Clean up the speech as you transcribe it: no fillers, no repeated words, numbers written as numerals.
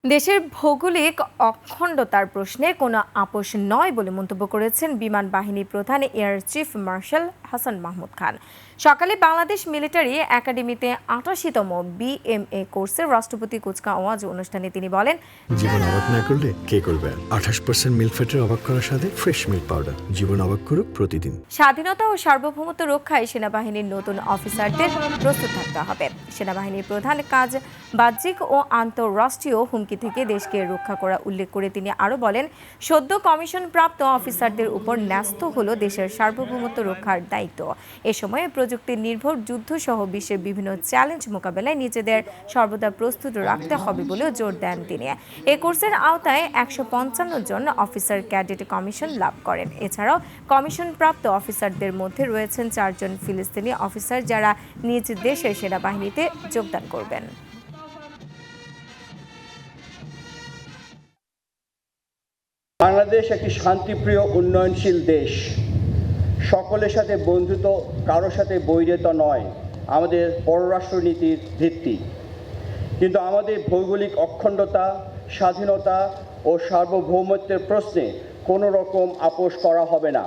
দেশের ভৌগোলিক অখণ্ডতার প্রশ্নে কোনো আপোষ নয় বলে মন্তব্য করেছেন বিমান বাহিনী প্রধান air chief marshal Hasan Mahmud Khan. সকালে বাংলাদেশ মিলিটারি একাডেমিতে ৮৮তম বিএমএ কোর্সের রাষ্ট্রপতি কুচকাওয়াজ অনুষ্ঠানে তিনি বলেন, জীবন অবাক না করলে কে করবে? ২৮% মিল্ক ফ্যাটের অবাক করার সাথে ফ্রেশ মিল্ক পাউডার। জীবন অবাক করুক প্রতিদিন। স্বাধীনতা ও সার্বভৌমত্ব রক্ষায় সেনাবাহিনীর নতুন অফিসারদের প্রস্তুত থাকতে হবে। সেনাবাহিনীর প্রধান কাজ বাহ্যিক ও আন্তঃরাষ্ট্রীয় হুমকি থেকে দেশকে রক্ষা করা উল্লেখ করে তিনি আরও বলেন, সদ্য কমিশন প্রাপ্ত অফিসারদের উপর ন্যস্ত হলো দেশের সার্বভৌমত্ব রক্ষার দায়িত্ব। এ সময়ে প্রযুক্তি নির্ভর যুদ্ধ সহ বিশ্বের বিভিন্ন চ্যালেঞ্জ মোকাবেলায় নিজেদের সর্বদা প্রস্তুত রাখতে হবে বলেও জোর দেন তিনি। এই কোর্সের আওতায় ১৫৫ জন অফিসার ক্যাডেট কমিশন লাভ করেন। এছাড়াও কমিশন প্রাপ্ত অফিসারদের মধ্যে রয়েছেন ৪ জন ফিলিস্তিনি অফিসার, যারা নিজ দেশের সেনাবাহিনীতে যোগদান করবেন। বাংলাদেশ একটি শান্তিপ্রিয় উন্নয়নশীল দেশ। সকলের সাথে বন্ধুত্ব, কারোর সাথে বৈরিতা নয় আমাদের পররাষ্ট্রনীতির ভিত্তি। কিন্তু আমাদের ভৌগোলিক অখণ্ডতা, স্বাধীনতা ও সার্বভৌমত্বের প্রশ্নে কোনো রকম আপোষ করা হবে না।